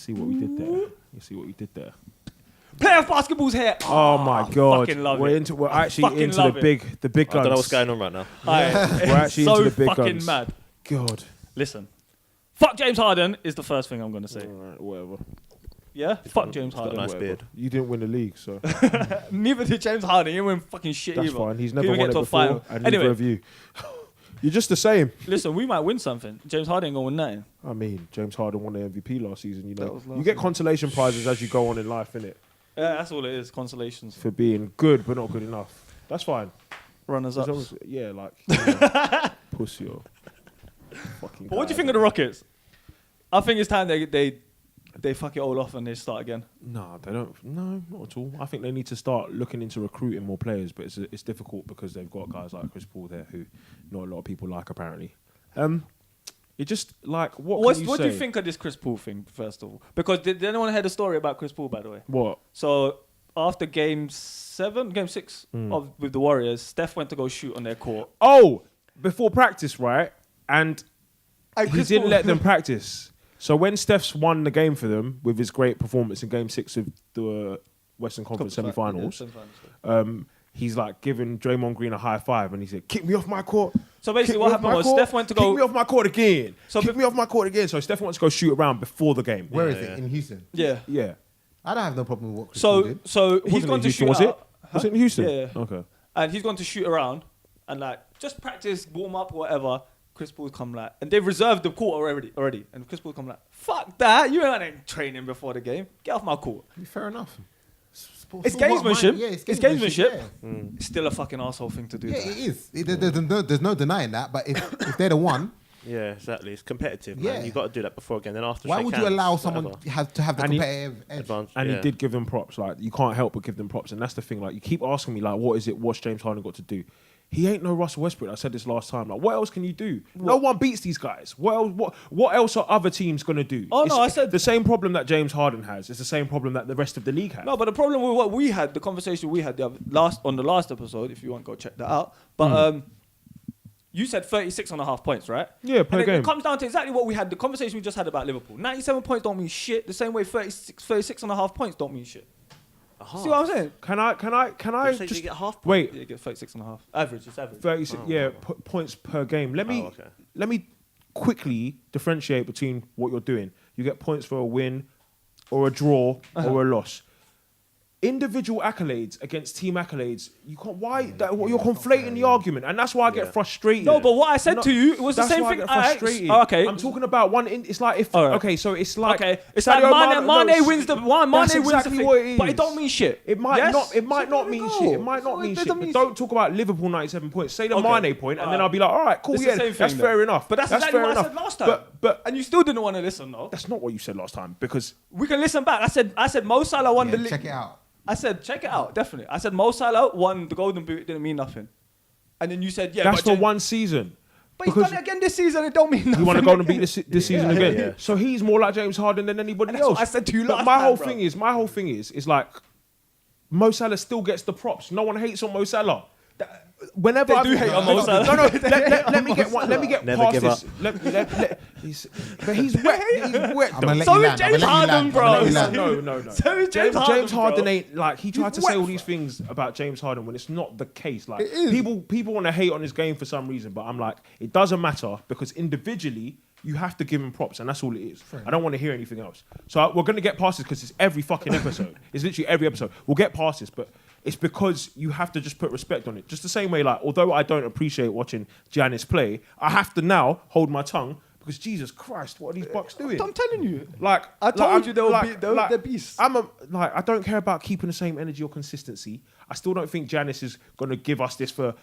see what we did there. You see what we did there. Playoff basketball's here. Oh my God! Fucking love We're it. we're actually into the big guns. I don't know what's going on right now. We're actually so into the big fucking guns. mad. God. Listen, fuck James Harden is the first thing I'm gonna say. All right, whatever. Yeah, fuck James Harden. Nice Whatever. beard. You didn't win the league, so Neither did James Harden. He didn't win fucking shit that's either. fine. He's Didn't never even won get it to a before, final. and Anyway. neither of you. You're just the same. Listen, we might win something. James Harden ain't gonna win nothing. I mean, James Harden won the MVP last season. You That know, was last you get season. consolation prizes as you go on in life, innit? Yeah, that's all it is. Consolations. For being good but not good enough. That's fine. Runners As up. long as, yeah, like you know, pussy or fucking. But what do you think of the Rockets? I think it's time they fuck it all off and they start again. No, they don't. No, not at all. I think they need to start looking into recruiting more players, but it's difficult because they've got guys like Chris Paul there who not a lot of people like apparently. It just like what do you think of this Chris Paul thing first of all? Because did anyone hear the story about Chris Paul, by the way? What? So after game 6 with the Warriors, Steph went to go shoot on their court. Oh, before practice, right? And he Chris didn't Paul- let them practice. So when Steph's won the game for them with his great performance in Game 6 of the Western Conference semi-finals, he's like giving Draymond Green a high five, and he said, "Kick me off my court." So basically, what happened was Steph went to go. Kick me off my court again. So Kick me off my court again. So Steph wants to go shoot around before the game. Where is it? In Houston? Yeah. Yeah. I don't have no problem with what Chris Paul did. So he's Wasn't gone it to Houston, shoot was it? out. Was it in Houston? Yeah. Okay. And he's gone to shoot around and like just practice, warm up, whatever. Chris Paul's come like, and they've reserved the court already. And Chris Paul's come like, fuck that, you ain't training before the game. Get off my court. Fair enough. It's gamesmanship. Yeah, It's gamesmanship. Yeah, It's still a fucking asshole thing to do. yeah that. it is. There's no denying that. But if they're the one, Yeah, exactly. It's competitive, Yeah. man. You got to do that before again. Then after, why shake would you hands, allow someone whatever. to have the And he- competitive edge? Advantage, And yeah. he did give them props. Like, you can't help but give them props. And that's the thing. Like, you keep asking me, like, what is it? What's James Harden got to do? He ain't no Russell Westbrook. I said this last time. Like, what else can you do? No one beats these guys. What else are other teams going to do? Oh, no, I said- the same problem that James Harden has. It's the same problem that the rest of the league has. No, but the problem with what we had, the conversation we had on the last episode, if you want to go check that out. But you said 36.5 points, right? Yeah, per and game. It comes down to exactly what we had, the conversation we just had about Liverpool. 97 points don't mean shit. The same way 36.5 points don't mean shit. See what I'm saying? Can I You say just you get half wait? Yeah, you get 36.5. Average, it's average. 36, points per game. Let me quickly differentiate between what you're doing. You get points for a win, or a draw, or a loss. Individual accolades against team accolades, you can't. You're conflating the argument, and that's why I get frustrated. No, but what I said to you, it was the That's same why thing. I get frustrated. Okay. I'm talking about one. It's like if Alright. okay, so it's like Okay, it's Sadio like Mane no, wins the Mane that's wins exactly the thing, what it but it is. don't mean shit. It might Yes? not. It might So not there we mean go. shit. It might not So mean it shit. doesn't But mean don't talk about Liverpool 97 points. Say the Okay. Mane point, and then Alright. I'll be like, all right, cool, It's the yeah, same that's thing fair then. enough. But that's exactly fair what I enough. said last time. But And you still didn't want to listen, though. that's not what you said last time because We can listen back. I said Mo Salah won Yeah, the league. check it out. I said check it out, definitely. I said Mo Salah won the Golden Boot. It didn't mean nothing. And then you said yeah, that's but for Jen- one season. But he's done it again this season. It don't mean nothing. You want to go and beat this season again? yeah. So he's more like James Harden than anybody And that's else. what I said to you But last my time, whole bro. thing is like Mo Salah still gets the props. No one hates on Mo Salah. Whenever They do hate on Mo Salah. No, let me get one. Let me get Never past give this. up. But he's wet. He's wet. I'm though. gonna let So you is land. James I'm gonna let you Harden, land. bro. I'm gonna let you land. No. So is James James Harden bro. ain't like he tried to He's say all wet, these bro. things about James Harden when it's not the case. Like It is. people want to hate on his game for some reason, but I'm like it doesn't matter because individually you have to give him props, and that's all it is. I don't want to hear anything else. So we're gonna get past this because it's every fucking episode. It's literally every episode. We'll get past this, but it's because you have to just put respect on it. Just the same way, like although I don't appreciate watching Giannis play, I have to now hold my tongue. Because Jesus Christ, what are these Bucks doing? I'm telling you. Like I told I'm- you they were they're beasts. I don't care about keeping the same energy or consistency. I still don't think Giannis is going to give us this for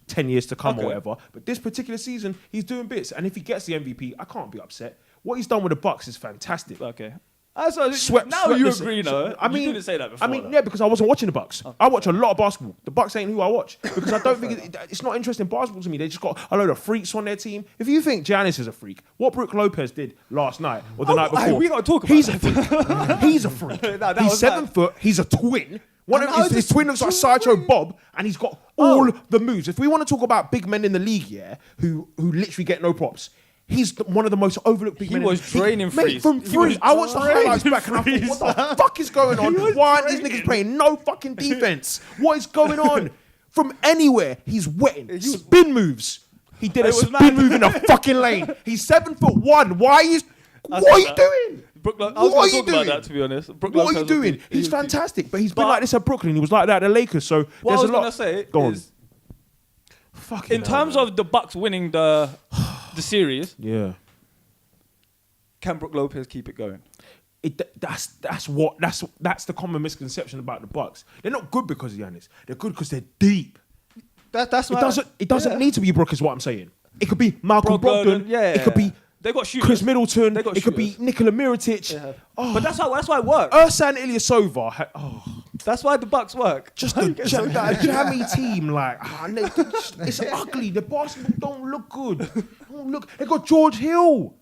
10 years to come or whatever. But this particular season, he's doing bits, and if he gets the MVP, I can't be upset. What he's done with the Bucks is fantastic. Okay. Now you agree, no? I mean, you didn't say that before. yeah, because I wasn't watching the Bucks. I watch a lot of basketball. The Bucks ain't who I watch because I don't think it's not interesting basketball to me. They just got a load of freaks on their team. If you think Giannis is a freak, what Brook Lopez did last night or the night before, we gotta talk about he's a freak. He's a freak. that He's was 7 foot. He's a twin. One And of how his is twin looks like this Sideshow twin? Bob, and he's got all the moves. If we want to talk about big men in the league, yeah, who literally get no props. He's one of the most overlooked big He men. was draining Mate, threes. from He three. was I watched the highlights draining back and I threes, thought, what the fuck is going on? Why are these draining. niggas playing no fucking defense? What is going on? From anywhere, he's wetting. He was- Spin moves. He did a It was spin mad. move in a fucking lane. He's 7'1". Why are you? What are you doing? Brooklyn, I was What going are to you talk about doing? that, to be honest. Brook What are you Lopez was doing? big. He's He was- fantastic, but he's been But- like this at Brooklyn. He was like that at the Lakers. So What I there's was a going lot. to say Go on. is, Fucking in hell, terms man. of the Bucks winning the series, Yeah. can Brook Lopez keep it going? That's the common misconception about the Bucks. They're not good because of Giannis. They're good because they're deep. That's It doesn't need to be Brook, is what I'm saying. It could be Malcolm Brogdon. Yeah, It could be they got shooters. Chris Middleton. They got It could be shooters. Nikola Mirotic. Yeah. Oh, But that's why it works. Ersan Ilyasova. That's why the Bucks work. Just the that jammy team, like it's ugly. The basketball don't look good. They got George Hill.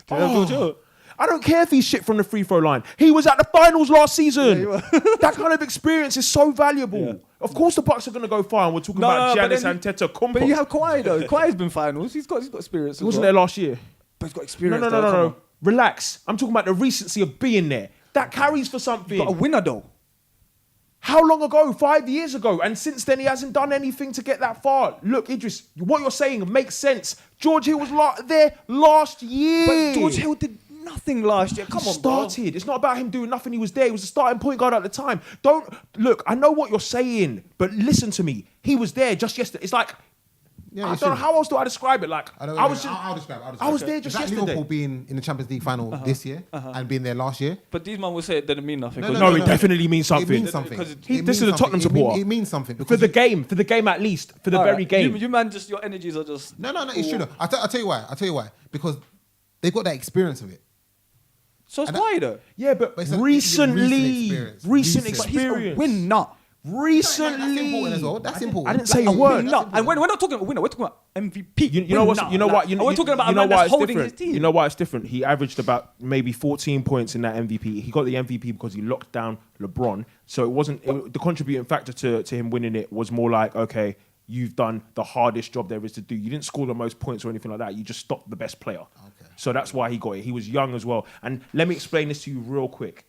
George Hill. I don't care if he's shit from the free throw line. He was at the finals last season. Yeah, he was. That kind of experience is so valuable. Yeah. Of course, the Bucks are going to go far, and we're talking No, about no, but Giannis then- Antetokounmpo. But you have Kawhi though. Kawhi's been finals. He's got experience. He wasn't there last year. But he's got No, experience. no, though, come on. Relax. I'm talking about the recency of being there. That carries for something. But a winner though. How long ago? 5 years ago. And since then, he hasn't done anything to get that far. Look, Idris, what you're saying makes sense. George Hill was there last year. But George Hill did nothing last year. Come He on, started. It's not about him doing nothing. He was there. He was the starting point guard at the time. Don't look. I know what you're saying, but listen to me. He was there just yesterday. It's like I don't know how else do I describe it. Like I'll describe it. I was there just Is that yesterday. Liverpool being in the Champions League final this year and being there last year? But these man will say it didn't mean nothing. No, 'cause No, it definitely means something. It means something. Because It this means is a something. Tottenham supporter. It means something For because the game at least, for the All very right. game. You man, just your energies are just. No, it's true. I'll tell you why. Because they've got that experience of it. So it's And Kawhi though. Yeah, but But it's a recently, experience. recent Recent. But he's a experience. winner. Recently, That's important as well. That's important. I didn't say a Like, word. winner. And we're not talking about winner. We're talking about MVP. You know what? Winner. You know what? Like, we're talking about you a know man why that's it's holding different. his team. You know why it's different? He averaged about maybe 14 points in that MVP. He got the MVP because he locked down LeBron. So it wasn't the contributing factor to him winning it was more like, okay, you've done the hardest job there is to do. You didn't score the most points or anything like that. You just stopped the best player. Okay. So that's why he got it. He was young as well. And let me explain this to you real quick.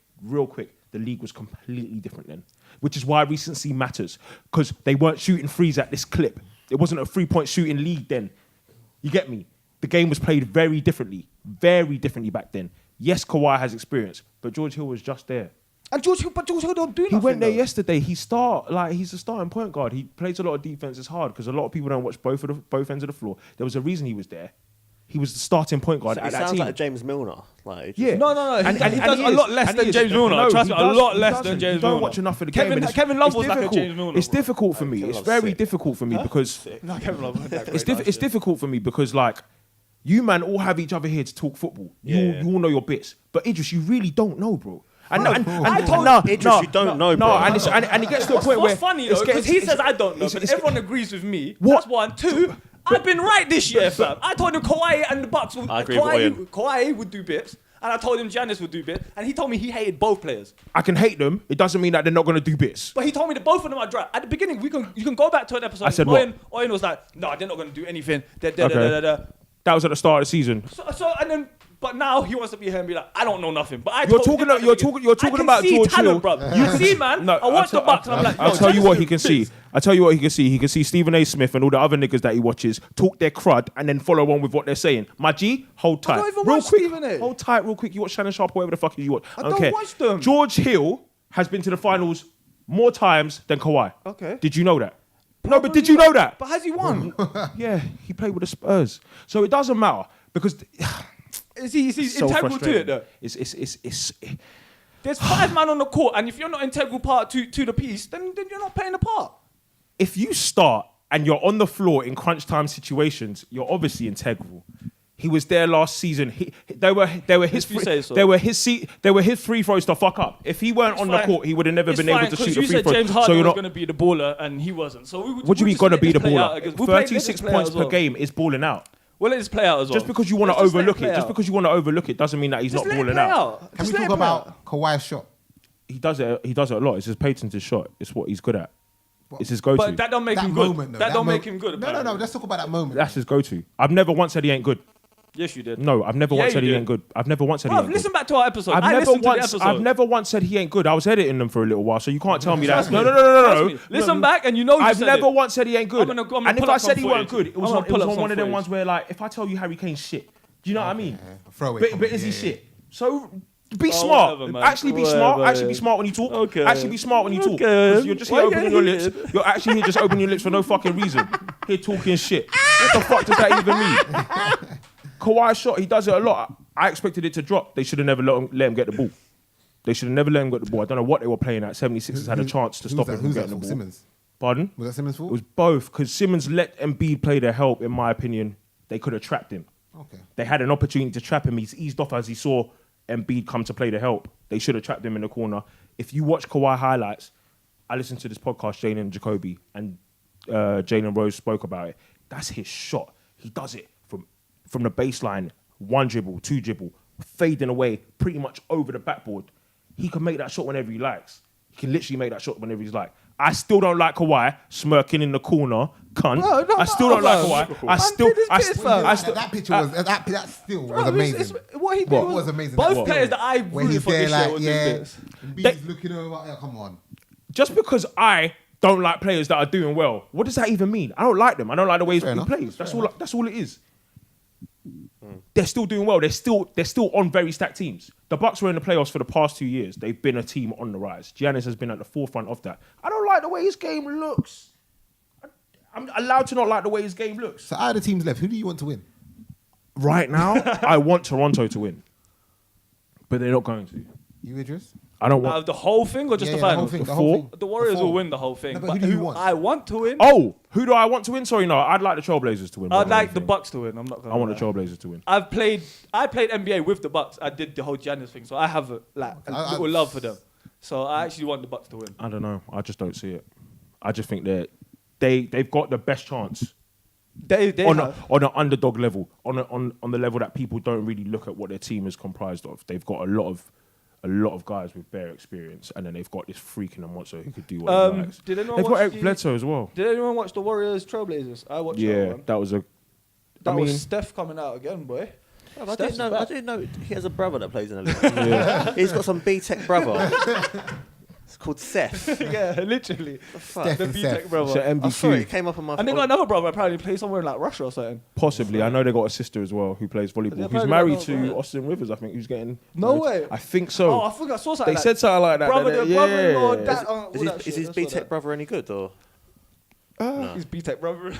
The league was completely different then, which is why recency matters, because they weren't shooting threes at this clip. It wasn't a 3-point shooting league then. You get me? The game was played very differently back then. Yes, Kawhi has experience, but George Hill was just there. And George Hill don't do He nothing. went there though. yesterday. He's a starting point guard. He plays a lot of defense. It's hard because a lot of people don't watch both ends of the floor. There was a reason he was there. He was the starting point guard So at it that sounds team. like James Milner. Like, Yeah. No. He does he a is. lot less And than he is. James Milner. No, Trust he me, a doesn't. lot He less doesn't. than You James don't Milner. watch enough of the game. and it's- Kevin Love it's was like a difficult. James Milner. It's difficult for me. Kevin It's Love's very sick. difficult for me because No, Kevin Love wasn't that great it's last year. difficult for me because like you man all have each other here to talk football. You all know your bits, but Idris, you really don't know, bro. And I told Idris, you don't know, bro. and it gets to a point where What's funny it's though, because he getting- says I don't know, it's- but it's- everyone agrees with me. What? That's one. Two, I've been right this year, fam. I told him Kawhi and the Bucks would, I agree with Kawhi would do bits, and I told him Giannis would do bits, and he told me he hated both players. I can hate them. It doesn't mean that they're not going to do bits. But he told me that both of them are dry. At the beginning, you can go back to an episode. I said what? Owen was like, no, they're not going to do anything. Okay. That was at the start of the season. But now he wants to be here and be like, I don't know nothing. But I You're told talking him about- at the you're beginning, talking- you're talking I can about see George talent, Hill. bro. You see, man. I watch the Bucks and I'm like, I'll tell you Giannis what can he can do see. bits. I'll tell you what he can see. He can see Stephen A. Smith and all the other niggas that he watches talk their crud and then follow on with what they're saying. My G, hold tight. don't even real watch quick, Stephen A. Hold tight real quick. You watch Shannon Sharp or whatever the fuck you watch. I don't care. watch them. George Hill has been to the finals more times than Kawhi. Okay. Did you know that? No, but did you know that? But has he won? Yeah, he played with the Spurs. So it doesn't matter because Is he so integral to frustrating. it though? It's There's 5 man on the court, and if you're not integral part to the piece, then you're not playing the part. if you start and you're on the floor in crunch time situations, you're obviously integral. He was there last season. They were his If you say so. they were his free throws to fuck up. If he weren't It's on the fine. court, he would have never It's been able fine, to 'cause shoot the you free said throws. James Harden So you're was not. going to be the baller, and he wasn't. So What do you mean gonna be the baller? We'll 36 points per game is balling out. Well, let us play out as well. Just because you want to Let's just let overlook play it, just out. because you want to overlook it, doesn't mean that he's Just not let it balling play out. out. Can Just we let talk it play out. about Kawhi's shot? He does it a lot. It's his patented shot. It's what he's good at. It's his go-to. But that don't make That him good. moment, though. That don't make mo- him good. No. apparently. Let's talk about that moment. That's his go-to. I've never once said he ain't good. Yes, you did. No, I've never Yeah, once said you he did. ain't good. I've never once said he Bruv, ain't good. listen back to our episode. I've never once said he ain't good. I was editing them for a little while, so you can't tell me that. Trust me. No. Listen back, and you know I've never once said he ain't good. I'm gonna And if pull I up said some he weren't footage. good, it was I'm on gonna pull up some one of them footage. ones where, like, if I tell you Harry Kane's shit, do you know what I mean? Throwaway But is he shit? So be Oh, smart. whatever, man. Actually be Whatever, smart. Actually yeah. be smart when you talk. Okay. Actually be smart when you talk. Okay. 'Cause you're just here Why opening you your getting lips. heated? You're actually here just opening your lips for no fucking reason. Here talking shit. What the fuck does that even mean? Kawhi shot, he does it a lot. I expected it to drop. They should have never let him get the ball. They should have never let him get the ball. I don't know what they were playing at. 76ers had a chance to stop him from Who's getting that the for? ball. Simmons. Pardon? Was that Simmons' It fault? was both, because Simmons let Embiid play their help, in my opinion. They could have trapped him. Okay. They had an opportunity to trap him. He's eased off as he saw Embiid come to play the help. They should have trapped him in the corner. If you watch Kawhi highlights, I listened to this podcast, Jane and Jacoby, and Jalen Rose spoke about it. That's his shot. He does it from the baseline, one dribble, two dribble, fading away, pretty much over the backboard. He can make that shot whenever he likes. He can literally make that shot whenever he's like. I still don't like Kawhi smirking in the corner, cunt. Bro, no, I still don't like bro. Kawhi. That picture was that still was amazing. What he did What? was amazing. Both What? players that I When rooted he's for there, this year like, were yeah, doing this. He's looking over. Yeah, come on. Just because I don't like players that are doing well, what does that even mean? I don't like them. I don't like the way he Fair enough. plays. That's all it is. They're still doing well. They're still on very stacked teams. The Bucks were in the playoffs for the past 2 years. They've been a team on the rise. Giannis has been at the forefront of that. I don't like the way his game looks. I'm allowed to not like the way his game looks. So out of the teams left, who do you want to win? Right now, I want Toronto to win, but they're not going to. You, Idris? I don't want. The whole thing or just the the whole finals? thing. The The whole four? thing. The Warriors The four. will win the whole thing. No, but but who do you want? I want to win. Oh, who do I want to win? Sorry, no, I'd like the Trailblazers to win. I'd like the Bucks. Bucks to win. I'm not gonna. I want the lie. Trailblazers to win. I played NBA with the Bucks. I did the whole Giannis thing, so I have a little love for them. So I actually want the Bucks to win. I don't know. I just don't see it. I just think that they've got the best chance They on have. an underdog level, on the level that people don't really look at what their team is comprised of. They've got a lot of guys with bare experience, and then they've got this freak in the monster who could do what he likes. Did anyone They've got watch Eric Bledsoe as well. Did anyone watch the Warriors Trailblazers? I watched that Yeah, one. that was a. That I mean, was Steph coming out again, boy. I Steph's didn't back. know he has a brother that plays in the league. He's got some B-Tech brother. It's called Seth. Yeah, literally. Steph The and B-Tech Seth. brother. so I MBQ, saw it. It came up on my. And they got another brother apparently plays somewhere in like Russia or something. possibly. I know they got a sister as well who plays They volleyball. Who's apparently married got another to brother. Austin Rivers, I think. Who's getting No married. way. I think so. Oh, I think I saw something. They like said something like that. brother, yeah. brother-in-law, dad, all Is that his shit. I saw B-Tech that. brother any good or? He's B-Tech brother.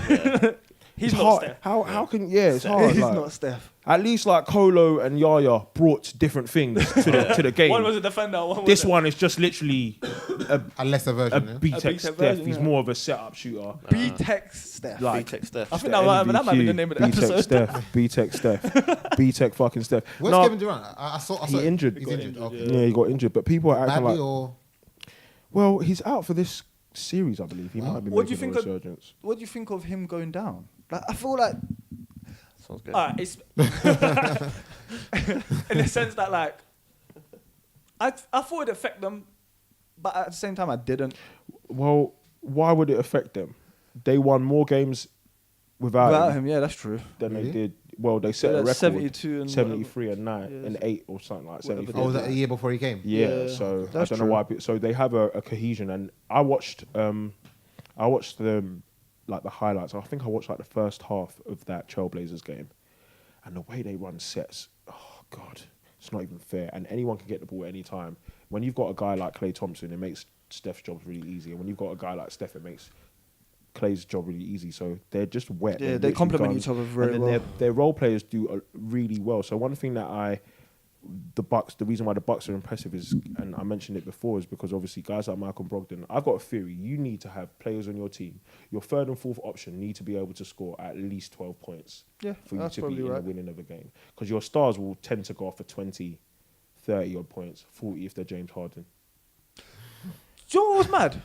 He's It's not hard. Steph. How can it's hard. He's like, not Steph. at least like Kolo and Yaya brought different things to the game. One was a defender. One was This one is just literally A lesser a version. Yeah? B-Tech B-Tech Steph. version, He's yeah. more of a setup shooter. B-Tech Steph. Like, B-Tech Steph. I think that might be the name of the B-Tech episode. Steph. B-Tech Steph. B-Tech fucking Steph. Where's No, Kevin Durant? I saw he injured. He's injured. Okay. Yeah, he got injured. But people are acting Badly like, or well, he's out for this series, I believe. He might be What do making you a think of- resurgence. What do you think of him going down? Like, I feel like, Sounds good. alright, it's in the sense that like, I thought it'd affect them, but at the same time I didn't. Well, why would it affect them? They won more games without him Yeah, that's true. than Really? they did. Well, they set Yeah, a record 72 and 73 and 9 Yeah, and 8 or something like whatever 73. oh, was that a year before he came? Yeah, Yeah, so I that's don't know true. why. So they have a cohesion, and I watched them like the highlights. I think I watched like the first half of that Trailblazers game, and the way they run sets. Oh God, it's not even fair. And anyone can get the ball at any time. When you've got a guy like Klay Thompson, it makes Steph's job really easy. And when you've got a guy like Steph, it makes Klay's job really easy. So they're just wet. Yeah, They're they literally complement guns. each other very and then well. their role players do really well. So one thing that the reason why the Bucks are impressive is, and I mentioned it before, is because obviously guys like Malcolm Brogdon, I've got a theory. You need to have players on your team. Your third and fourth option need to be able to score at least 12 points Yeah, for you that's to be probably in the right. winning of a game. Because your stars will tend to go off for 20, 30 odd points, 40 if they're James Harden. Do you know what was mad?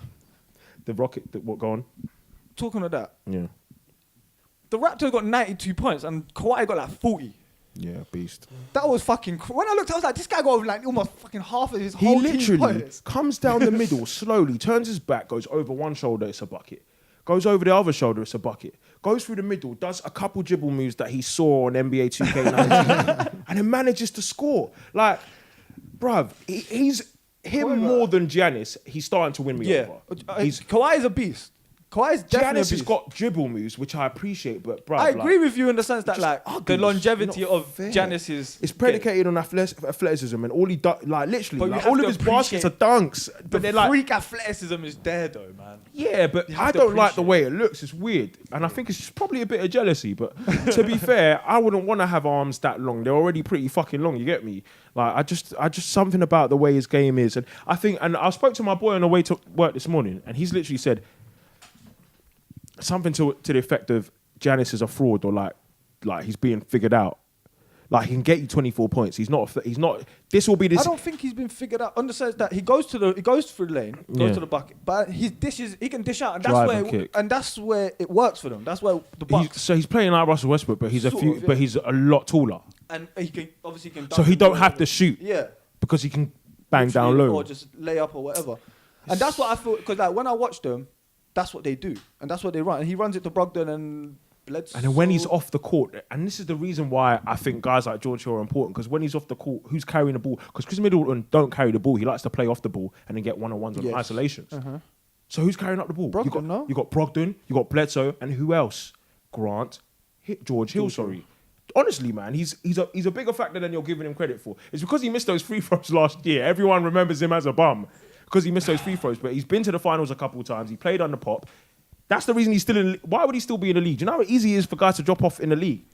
The Rocket, what, go on? Talking of that, Yeah. the Raptors got 92 points and Kawahi got like 40. Yeah, beast. That was fucking. When I looked, I was like, this guy got like almost fucking half of his He whole team literally points. comes down the middle slowly, turns his back, goes over one shoulder, it's a bucket. Goes over the other shoulder, it's a bucket. goes through the middle, does a couple dribble moves that he saw on NBA 2K19, and then manages to score. Like, bruv, he's him more than Giannis. He's starting to win me over. Kawhi is a beast. Kawhi's definitely Giannis has got dribble moves, which I appreciate, but bruv, I agree with you in the sense that like ugly. the longevity Not of fair. Giannis is it's predicated on athleticism, and all he does, like literally, But you like, have all to of his baskets are appreciate dunks. the But they're like, freak athleticism is there though, man. yeah, but You have I to don't like the appreciate way it looks. It's weird, and I think it's just probably a bit of jealousy. But to be fair, I wouldn't want to have arms that long. They're already pretty fucking long. You get me? Like I just something about the way his game is, and I think, and I spoke to my boy on the way to work this morning, and he's literally said something to the effect of Giannis is a fraud, or like he's being figured out. Like he can get you 24 points. He's not. This will be this. I don't think he's been figured out. On the sense that he goes through the lane, goes to the bucket, but he can dish out, and that's where it works for them. That's where the Bucks. So he's playing like Russell Westbrook, but he's Sort of, but he's a lot taller. And he can obviously So he don't have to shoot. Yeah, Because he can bang literally, down low. or just lay up or whatever. And that's what I feel, because like when I watch them, that's what they do, and that's what they run. And he runs it to Brogdon and Bledsoe. And then when he's off the court, and this is the reason why I think guys like George Hill are important, because when he's off the court, who's carrying the ball? Because Chris Middleton don't carry the ball. He likes to play off the ball and then get one-on-ones on isolations. So who's carrying up the ball? Brogdon, you got Brogdon, you got Bledsoe, and who else? George Hill, sorry. Honestly, man, he's a bigger factor than you're giving him credit for. It's because he missed those free throws last year. Everyone remembers him as a bum because he missed those free throws. But he's been to the finals a couple of times. He played under Pop. That's the reason he's still in. Why would he still be in the league? Do you know how easy it is for guys to drop off in the league?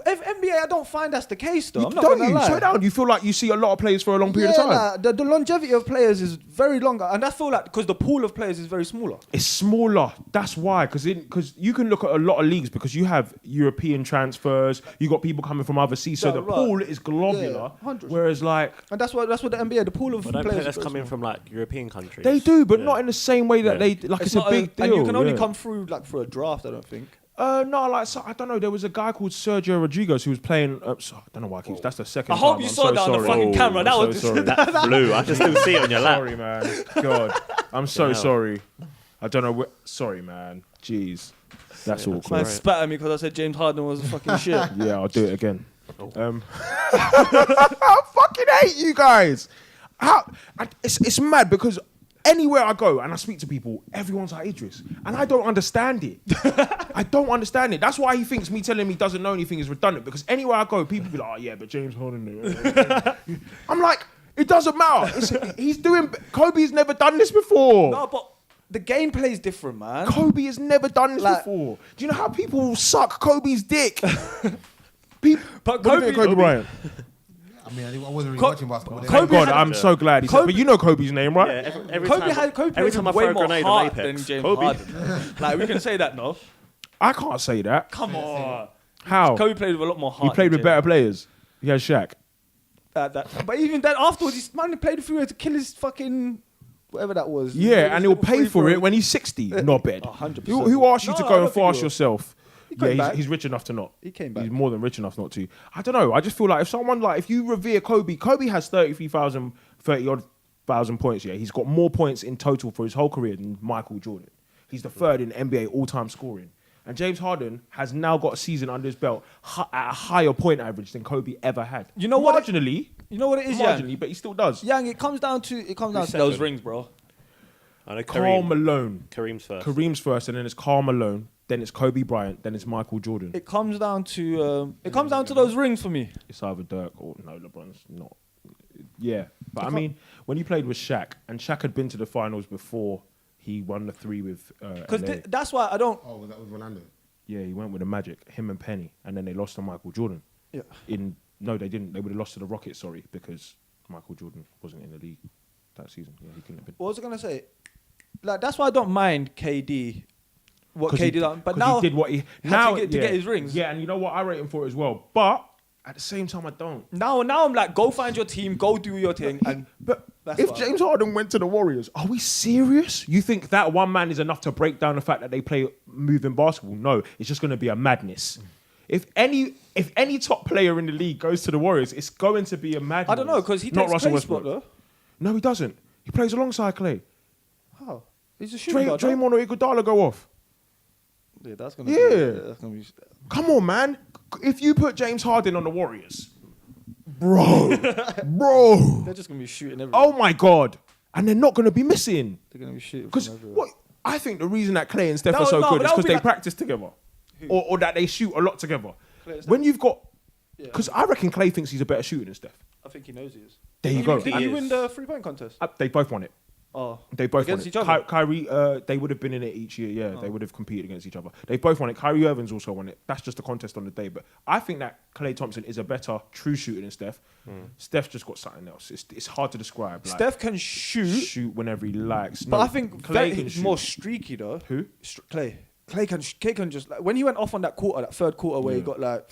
If NBA, I don't find that's the case though. I'm not Don't gonna you? lie. Slow down. You feel like you see a lot of players for a long period of time. Like, the longevity of players is very long, and I feel like because the pool of players is very smaller. It's smaller. That's why. Because you can look at a lot of leagues because you have European transfers. You got people coming from overseas, so the pool is globular. Yeah, 100%. Whereas like, And that's what the NBA, the pool of But don't players. players is coming very from like European countries. they do, but not in the same way that they like. It's a not big deal. and you can only yeah. come through like for a draft. I don't think. No, like I don't know. There was a guy called Sergio Rodriguez who was playing. I don't know why. That's the second. I hope time. you I'm saw so that on the sorry. fucking camera. That I'm was so sorry. That blue. I can still see it on your lap. Sorry, man. God, I'm so Yeah. sorry. I don't know. Sorry, man. Jeez, that's awkward. Man spat at me because I said James Harden was fucking shit. Yeah, I'll do it again. I fucking hate you guys. It's mad because anywhere I go and I speak to people, everyone's like Idris, and I don't understand it. I don't understand it. That's why he thinks me telling him he doesn't know anything is redundant. Because anywhere I go, people be like, "Oh yeah, but James Harden." I'm like, it doesn't matter. He's doing. Kobe's never done this before. No, but the gameplay is different, man. Kobe has never done this before. Do you know how people suck Kobe's dick? But What do you think of Kobe Bryant? I mean, I wasn't really watching basketball. then. Thank God, I'm so glad he said. But you know Kobe's name, right? Yeah, every Kobe time, Kobe every plays time I with way throw a more grenade on heart Apex, than James Kobe. Harden. Like we can say that, no? I can't say that. Come on. How? Kobe played with a lot more heart. He played than with better players. He has Shaq. But even then, afterwards, he man played a few years to kill his fucking whatever that was. Yeah, and he'll Little pay free for throw. it when he's 60. Not bad. 100%. Who asked you No, to I go don't and think fast he will. yourself? came Yeah, back. he's rich enough to not. He came back. He's more than rich enough not to. I don't know. I just feel like if you revere Kobe has 30-odd thousand points. Yeah, he's got more points in total for his whole career than Michael Jordan. He's the third in NBA all-time scoring. And James Harden has now got a season under his belt at a higher point average than Kobe ever had. You know what? Marginally. You know what it is, Marginally, Yang? but he still does. Yang, it comes down to those second? rings, bro. I know Karl Malone. Kareem's first. Kareem's first, and then it's Karl Malone, then it's Kobe Bryant, then it's Michael Jordan. It comes down to those rings for me. It's either Dirk or no, LeBron's not. Yeah, but I mean, when you played with Shaq, and Shaq had been to the finals before he won the 3 with Because LA. that's why I don't. Oh, was that with Orlando? Yeah, he went with the Magic, him and Penny, and then they lost to Michael Jordan. Yeah. No, they didn't. They would have lost to the Rockets, sorry, because Michael Jordan wasn't in the league that season. Yeah, he couldn't have been. What was I gonna say? Like that's why I don't mind KD. What 'Cause KD done, but 'cause now he did what he had now to get his rings. Yeah, and you know what? I rate him for it as well. But at the same time, I don't. Now I'm like, go find your team, go do your thing, and But That's if what James Harden went to the Warriors, are we serious? You think that one man is enough to break down the fact that they play moving basketball? No, it's just going to be a madness. If any top player in the league goes to the Warriors, it's going to be a madness. I don't know because he not takes Russell Clay's Westbrook. spot No, he doesn't. He plays alongside Clay. though. How? He's a shooting guard. Draymond or Iguodala go off. Yeah, that's gonna. Yeah. That's gonna be. Come on, man. If you put James Harden on the Warriors, bro, They're just gonna be shooting everywhere. oh my God. And they're not going to be missing. They're gonna be shooting Because from everywhere. what I think the reason that Clay and Steph No, are so no, good but is that would because be they like- practice together. Or that they shoot a lot together. Clay and Steph? When you've got... Yeah. Because I reckon Clay thinks he's a better shooter than Steph. I think he knows he is. There you go. Did He he is. win the 3-point contest? They both won it. Oh, They both against won it. each other. Kyrie, they would have been in it each year. Yeah, they would have competed against each other. They both won it. Kyrie Irving's also won it. That's just a contest on the day. But I think that Klay Thompson is a better true shooter than Steph. Steph's just got something else. It's hard to describe. Like, Steph can shoot, whenever he likes. but No, I think Klay Clay can is shoot. more streaky though. Who? Clay. Clay can just like, when he went off on that quarter, that third quarter where he Yeah. got like,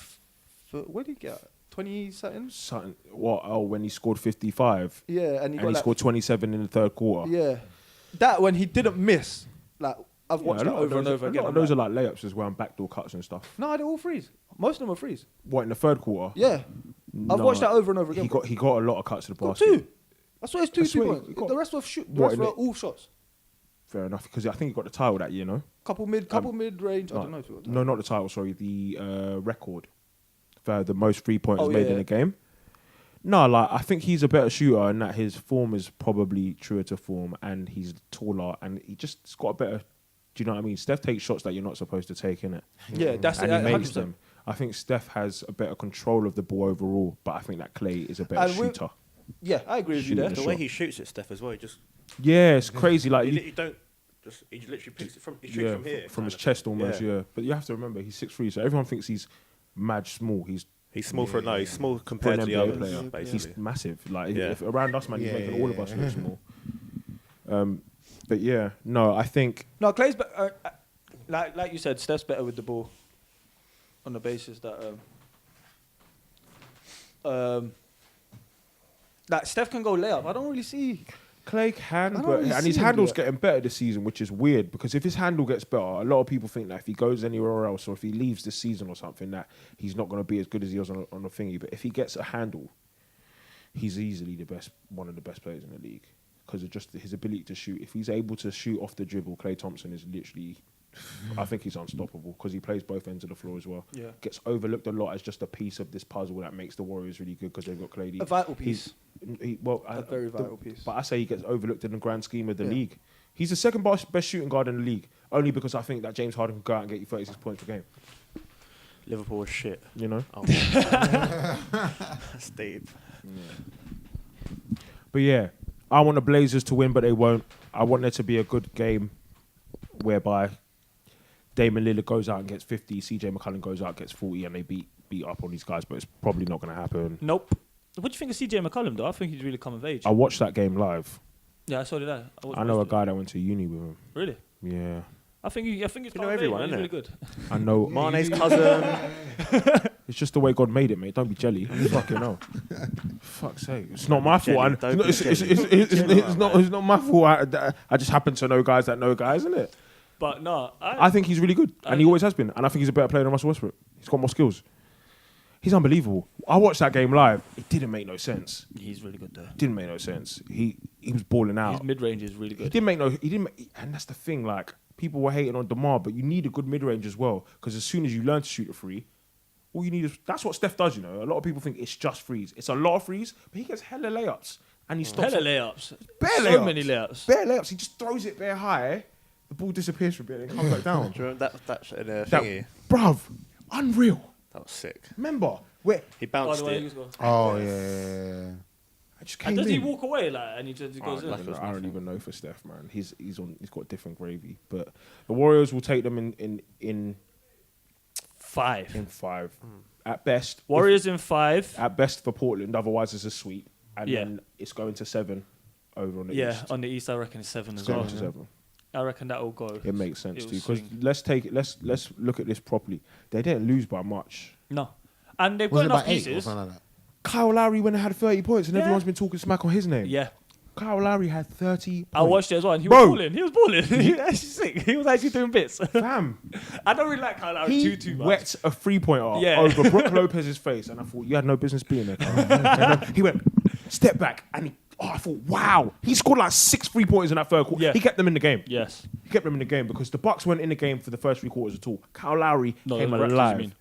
what did he get? 20 something? Something. What? Oh, when he scored 55. Yeah, and he got like, scored 27 in the third quarter. yeah, that when he didn't miss, like I've watched a that lot of over and those- over a again. lot of I'm those like, are like layups as well and backdoor cuts and stuff. no, they're all threes. Most of them are threes. What, in the third quarter? Yeah, I've No, watched that over and over again. He got a lot of cuts to the Got basket. two. I swear it's two I swear 2-points. he got- The rest were shoot. The What, rest in were it? all shots. Fair enough, because I think he got the title that year, no? Couple mid range. I don't know if he got that. No, not the title, sorry. The record for the most 3-pointers Oh, made yeah. in a game. No, like, I think he's a better shooter and that his form is probably truer to form and he's taller and he just's got a better... Do you know what I mean? Steph takes shots that you're not supposed to take, innit? Yeah, that's And it. he makes 100%. them. I think Steph has a better control of the ball overall, but I think that Clay is a better And shooter. Yeah, I agree with you there. Shooting The way shot. he shoots it, Steph, as well. He just Yeah, it's crazy. Like, he, you, li- he don't just he literally picks it from he shoots from here, from his kind of. chest almost, yeah. But you have to remember, he's 6'3", so everyone thinks he's mad small. He's He's small for he's small for compared an to the NBA others, player. basically. He's massive. Like Yeah. if around us, man, he's Yeah, making yeah, all of yeah. us look small. But yeah, no, I think No, Clay's like you said, Steph's better with the ball on the basis that like Steph can go layup. I don't really see. Clay can, I don't but really and see his him handle's do it. getting better this season, which is weird because if his handle gets better, a lot of people think that if he goes anywhere else or if he leaves this season or something, that he's not going to be as good as he was on the thingy. But if he gets a handle, he's easily one of the best players in the league because of just his ability to shoot. If he's able to shoot off the dribble, Klay Thompson is literally, I think he's unstoppable because he plays both ends of the floor as well. Yeah. Gets overlooked a lot as just a piece of this puzzle that makes the Warriors really good because they've got Klay. A vital piece. A very vital piece. But I say he gets overlooked in the grand scheme of the Yeah. league. He's the second best shooting guard in the league, only because I think that James Harden can go out and get you 36 points per game. Liverpool is shit. You know. Oh. That's deep. But yeah, I want the Blazers to win, but they won't. I want there to be a good game whereby Damon Lillard goes out and gets 50, CJ McCollum goes out and gets 40, and they beat up on these guys. But it's probably not going to happen. Nope. What do you think of CJ McCollum, though? I think he's really come of age. I watched that game live. Yeah, so did I. I know a guy that went to uni with him. Really? Yeah, I think he's You come know of everyone, age, man. innit? He's really good. I know. Mane's cousin. It's just the way God made it, mate. Don't be jelly. Fucking hell. Fuck's sake. It's not my Jelly, fault. don't be It's not my fault. I just happen to know guys that know guys, isn't it? But no, I think he's really good, and he always has been. And I think he's a better player than Russell Westbrook. He's got more skills. He's unbelievable. I watched that game live. It didn't make no sense. he's really good, though. Didn't make no sense. He was balling out. His mid-range is really He good. didn't make no. He didn't. And that's the thing. Like people were hating on DeMar, but you need a good mid range as well. Because as soon as you learn to shoot a free, all you need is that's what Steph does. You know, a lot of people think it's just threes. It's a lot of threes, but he gets hella layups and he stops. Hella layups. Bare So layups. many layups. Bare layups. He just throws it bare high. The ball disappears for a bit and it comes back down. Do you remember that in a That, thingy? bruv, unreal. That was sick. Remember where He By bounced the way, it. he's got. Oh yeah. I just came And does in. he walk away like, and he just goes in? I don't even know for Steph, man. He's got different gravy. But the Warriors will take them in 5. 5 at best. Warriors in 5. At best for Portland. Otherwise, it's a sweep, and Yeah. then it's going to 7 over on the Yeah, east. on the East, I reckon it's 7 It's as going well. to 7. I reckon that will go. It makes sense It too. will Because swing. let's look at this properly. They didn't lose by much. No. And they've Was got it enough about 8 or pieces. something like that? Kyle Lowry went and had 30 points, and Yeah. everyone's been talking smack on his name. Yeah. Kyle Lowry had 30 points. I watched it as well, and he Bro. was balling. He was balling. He was actually sick. He was actually doing bits. Fam, I don't really like Kyle Lowry he too much. wet a 3-pointer Yeah. over Brook Lopez's face, and I thought you had no business being there. Kyle. He went step back, and Oh, I thought, wow, he scored like 6 3-pointers in that third quarter. Yeah. He kept them in the game. Yes. He kept them in the game because the Bucks weren't in the game for the first 3 quarters at all. Kyle Lowry No, came the Raptors, you alive. mean?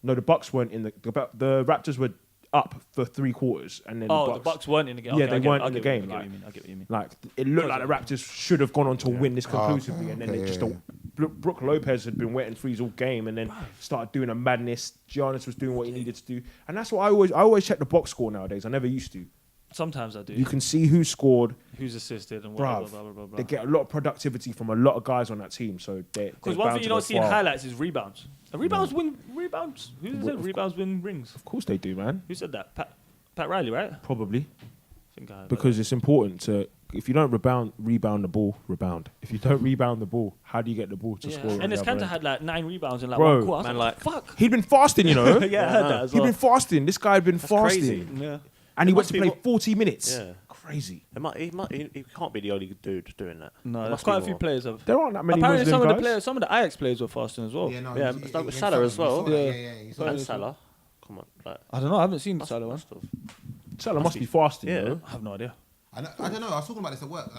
No, the Bucks weren't in the Raptors were up for 3 quarters, and then The Bucks weren't in the game. Yeah, Okay, they weren't in the I game. get what you mean. Like it looked like the Raptors should have gone on to win this conclusively, and then they just don't. Brook Lopez had been wetting threes all game, and then started doing a madness. Giannis was doing what he needed to do, and that's why I always check the box score nowadays. I never used to. Sometimes I do. You can see who scored. Who's assisted and whatever, Bruv, blah, blah, blah, blah. they get a lot of productivity from a lot of guys on that team. So Because one thing you don't see in highlights is rebounds. And rebounds win rebounds. Who said rebounds win rings? Of course they do, man. Who said that? Pat Riley, right? Probably I think I heard because it's important to. If you don't rebound the ball, rebound. If you don't rebound the ball, how do you get the ball to that. score? Yeah. on And the this other Kanta end? had like 9 rebounds in like Bro, 1 quarter. I was man, like, like- fuck. He'd been fasting, you know. Yeah, I heard that as He'd well. been fasting. This guy had been fasting, crazy. Yeah. and he It went must to be play more- 40 minutes. Yeah. Crazy. He can't be the only dude doing that. No, There there's must quite be a few more. players have. There aren't that many Apparently, Muslim some of the guys. players, some of the Ajax players were fasting as well. Yeah, no, with Salah as well. Yeah. And Salah. Come on. Like, I don't know. I haven't seen the Salah one. must have. Salah must be fasting, Yeah. though. I have no idea. I don't know. I was talking about this at work.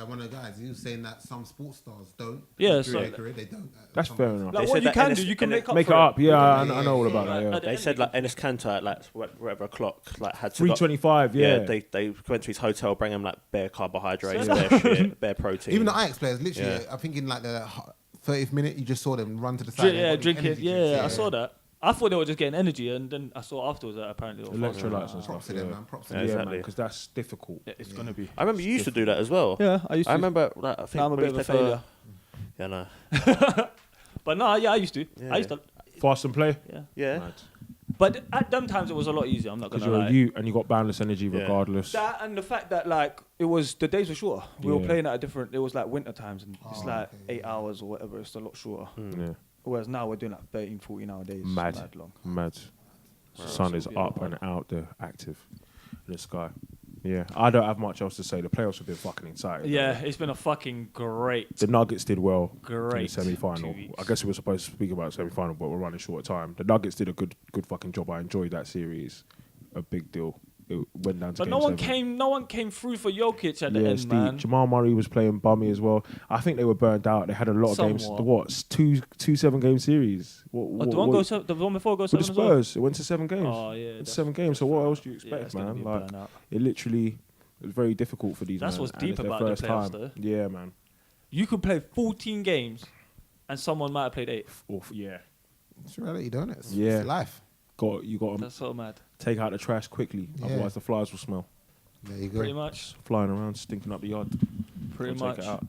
One of the guys, he was saying that some sports stars don't. Yeah, during so- their career, they don't. That's fair enough. Like They what said you that can NS do, you can make up Make for it up. Yeah, I Yeah, know all yeah, about yeah. that. Yeah. At the They end said of like Enes Kanter at like whatever o'clock like had to 325. Yeah. they went to his hotel, bring him like bare carbohydrates, So- bare shit, bare protein. Even the Ajax players, literally, Yeah. I think in like the 30th minute, you just saw them run to the side. Yeah, They've got drink these it. energy Yeah, drinks, I saw that. I thought they were just getting energy, and then I saw afterwards that apparently they were fasting. Electrolytes and Props stuff. to them, man. Props to Yeah, them. Yeah, exactly. man, because that's difficult. Yeah, it's gonna be. I remember you used to do that as well. Yeah, I used to. I remember like, I think Now I'm a when bit we of a played for- failure. Yeah, no. But no, yeah, I used to. Yeah. I used to. Fast and play. Yeah. Yeah. Mad. But at them times it was a lot easier. I'm not Because gonna you're lie. a youth and you got boundless energy Yeah. regardless. That and the fact that like it was the days were shorter. We were Yeah. playing at a different. It was like winter times and it's Oh, like okay, 8 hours or whatever. It's a lot shorter. Yeah. Whereas now we're doing like 13, 14 hour days. Mad. long. Mad. The sun is Yeah. up and out there, active in the sky. Yeah, I don't have much else to say. The playoffs have been fucking exciting. Yeah, it's been a fucking great. The Nuggets did well in the Great semi-final. 2 weeks. I guess we were supposed to speak about semi-final, but we're running short of time. The Nuggets did a good fucking job. I enjoyed that series. A big deal. It went down to But game no one 7. came. No one came through for Jokic at the Yeah, end, Steve. man. Jamal Murray was playing bummy as well. I think they were burned out. They had a lot of games. Somewhat. What? Two 7-game series. What, The one goes. The one before goes with the 7 as well. Spurs? It went to 7 games. Oh yeah, It's that's- 7 games. So what else do you yeah, expect, it's gonna man? be a Like burnout. it literally was very difficult for these. That's man, what's and deep it's their about the first playoffs, time. though. Yeah, man. You could play 14 games, and someone might have played 8. Yeah. It's reality, don't it? It's Yeah. life. You got to That's so mad. take out the trash quickly, Yeah. otherwise the flies will smell. There you go. Pretty much. Flying around, stinking up the yard. Pretty Gotta much. Take it out.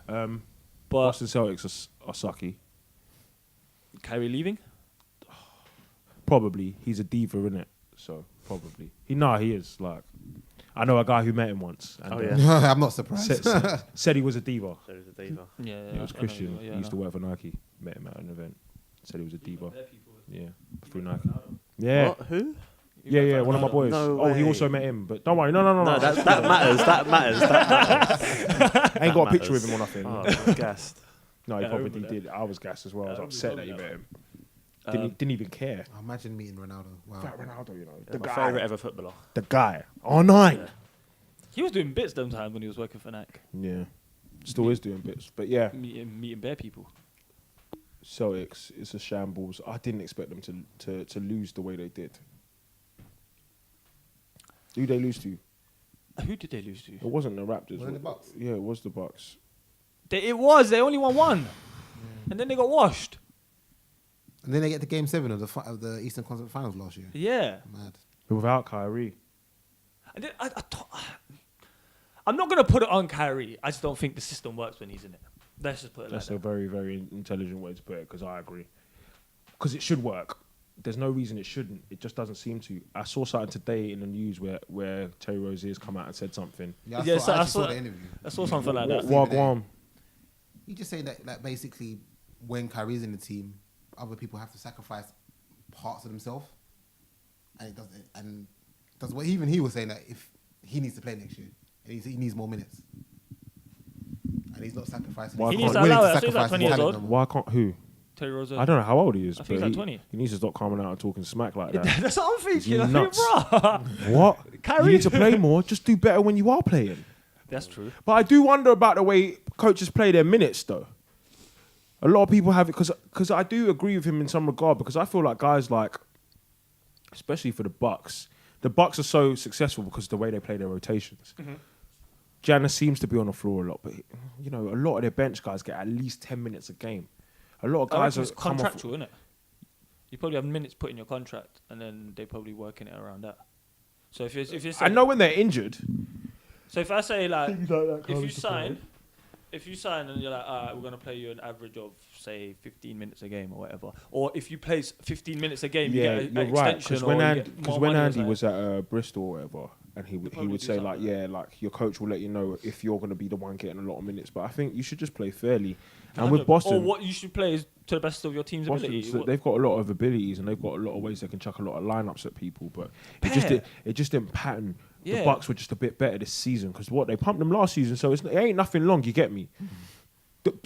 But Boston Celtics are sucky. Kyrie leaving. Probably he's a diva, innit? So probably he is. Like I know a guy who met him once. And, Oh, yeah. I'm not surprised. said he was a diva. So there's a diva. Yeah, He was Christian. He used to work for Nike. Met him at an event. Said he was a diva. Yeah, through Nike. Yeah. What? Who? Yeah, one of my boys. No Oh, he way. also met him. But don't worry, no. No, that matters. That matters. I ain't got a picture matters. with him or nothing. Oh, gassed. No, he Yeah, I probably remember did. I was gassed as well. I was I upset that he remember met him. Didn't even care. Imagine meeting Ronaldo. Wow. Fat Ronaldo, you know. Yeah, The my guy. favourite ever footballer. The guy. R9. He was doing bits them times when he was working for Nike. Yeah. Still is doing bits. But yeah, Meeting bare people. Celtics, it's a shambles. I didn't expect them to lose the way they did. Who they lose to? Who did they lose to? It wasn't the Raptors. Was it the Bucks? Yeah, it was the Bucks. It was. They only won 1. And then they got washed. And then they get to Game 7 of the Eastern Conference Finals last year. Yeah. Mad. Without Kyrie. And then I'm not going to put it on Kyrie. I just don't think the system works when he's in it. Let's just put it That's like a very, very intelligent way to put it, because I agree. Because it should work. There's no reason it shouldn't. It just doesn't seem to. I saw something today in the news where Terry Rozier's come out and said something. Yeah, Yeah, I actually so saw the interview. I saw something like that. Wagwan. He just saying that basically when Kyrie's in the team, other people have to sacrifice parts of themselves, and it doesn't. And that's what even he was saying, that if he needs to play next year, and he needs more minutes, and he's not sacrificing. Why He can't- needs to willing allow it. I to think he's like sacrifice 20 his years talent old. no more. Why can't who? Terry Rozier. I don't know how old he is. I think but he's like he- 20. He needs to stop coming out and talking smack like that. That's what I'm thinking. I think, nuts. bro. What? You need to play more. Just do better when you are playing. That's true. But I do wonder about the way coaches play their minutes, though. A lot of people have it because I do agree with him in some regard because I feel like guys like, especially for the Bucks are so successful because of the way they play their rotations. Giannis seems to be on the floor a lot, but you know, a lot of their bench guys get at least 10 minutes a game. A lot of guys are contractual, isn't it? You probably have minutes put in your contract, and then they probably working it around that. So if you're saying, I know when they're injured. So if I say like, if you sign and you're like, all right, we're gonna play you an average of say 15 minutes a game or whatever, or if you play 15 minutes a game, Yeah, you get you're an right. extension. Because when Andy was at Bristol or whatever, and he would say like, yeah, like your coach will let you know if you're going to be the one getting a lot of minutes. But I think you should just play fairly. And with Boston, or what you should play is to the best of your team's ability. They've got a lot of abilities and they've got a lot of ways they can chuck a lot of lineups at people. But it just didn't pattern. Yeah. The Bucks were just a bit better this season because they pumped them last season, so it ain't nothing long. You get me?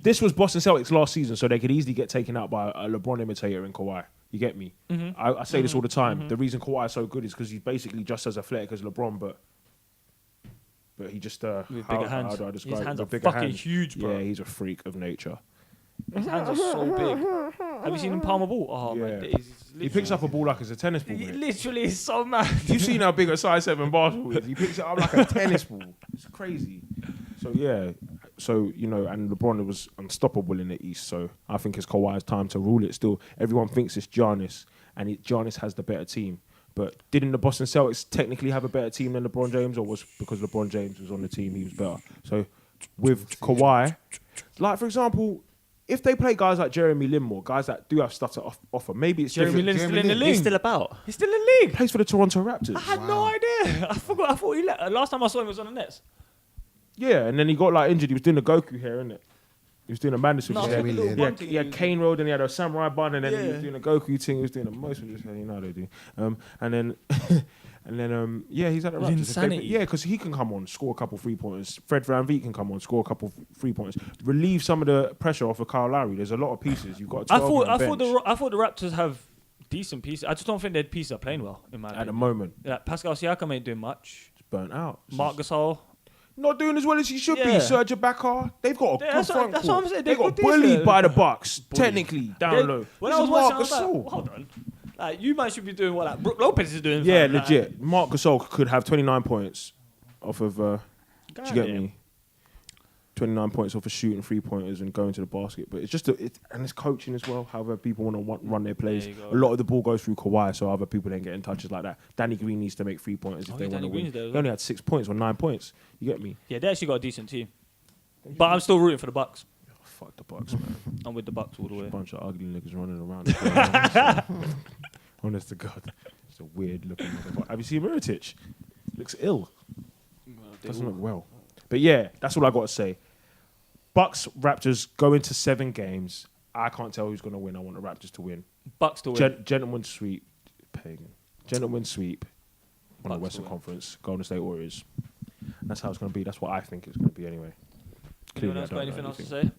This was Boston Celtics last season, so they could easily get taken out by a LeBron imitator in Kawhi. You get me? I say this all the time. The reason Kawhi is so good is because he's basically just as athletic as LeBron, but he just with bigger hands. How do I describe His hands it? are With bigger fucking hands. huge, bro. Yeah, he's a freak of nature. His hands are so big. Have you seen him palm a ball? Oh Yeah. man, He picks up a ball like it's a tennis ball. He Mate. literally is so mad. You've seen how big a size 7 basketball is. He picks it up like a tennis ball. It's crazy. So yeah. So, you know, and LeBron was unstoppable in the East. So I think it's Kawhi's time to rule it still. Everyone thinks it's Giannis, and Giannis has the better team. But didn't the Boston Celtics technically have a better team than LeBron James, or was because LeBron James was on the team, he was better? So with Kawhi, like, for example, if they play guys like Jeremy Lin more, guys that do have stuff to offer, maybe it's Jeremy different. Lin's still in the league. He's still about. He's still in the league. Plays for the Toronto Raptors. I had no idea. I forgot. I thought he last time I saw him was on the Nets. Yeah, and then he got like injured. He was doing the Goku hair, innit? He was doing a bandit switch. No, hair. really, yeah. He had Kane Road, and he had a samurai bun, and then he Yeah. was doing a Goku thing. He was doing the most with his hair, you know how they do. And then, he's at the Raptors. Insanity. Yeah, because he can come on, score a couple 3-pointers. Fred VanVleet can come on, score a couple 3-pointers. Relieve some of the pressure off of Kyle Lowry. There's a lot of pieces. You've got a 12 I thought the Raptors have decent pieces. I just don't think their pieces are playing well in my at the opinion. moment. Like Pascal Siakam ain't doing much. It's burnt out. Marc Gasol. Not doing as well as he should Yeah. be. Serge Ibaka, they've got a Yeah, good front that's court. what I'm saying. They They've got got bullied decent- by the Bucks, technically, down They- low. When This I is was watching, Marc I was like, Gasol. hold on. Like, you might should be doing what like Brook Lopez is doing. Yeah, fam. Like, legit. Marc Gasol could have 29 points off of. Do you get me? 29 points off of shooting 3-pointers and going to the basket. But it's just and it's coaching as well. However, people want to run their plays. There you go. A lot of the ball goes through Kawhi, so other people don't get in touches like that. Danny Green needs to make 3-pointers if Oh, they yeah, want to Danny win. Green's there as He well. only had 6 points or 9 points. You get me? Yeah, they actually got a decent team. But I'm still rooting for the Bucks. Oh, fuck the Bucks, man. I'm with the Bucks all the way. Bunch of ugly niggas running around. Honest to God, it's a weird looking motherfucker. Have you seen Mirotic? Looks ill. Doesn't look well. But yeah, that's all I got to say. Bucks Raptors go into 7 games. I can't tell who's going to win. I want the Raptors to win. Bucks to win. Gentleman sweep. Pagan. Gentleman sweep on the Bucks Western to win. Conference. Golden State Warriors. That's how it's going to be. That's what I think it's going to be anyway. Anyone Clearly, I else got don't know anything else to anything. say?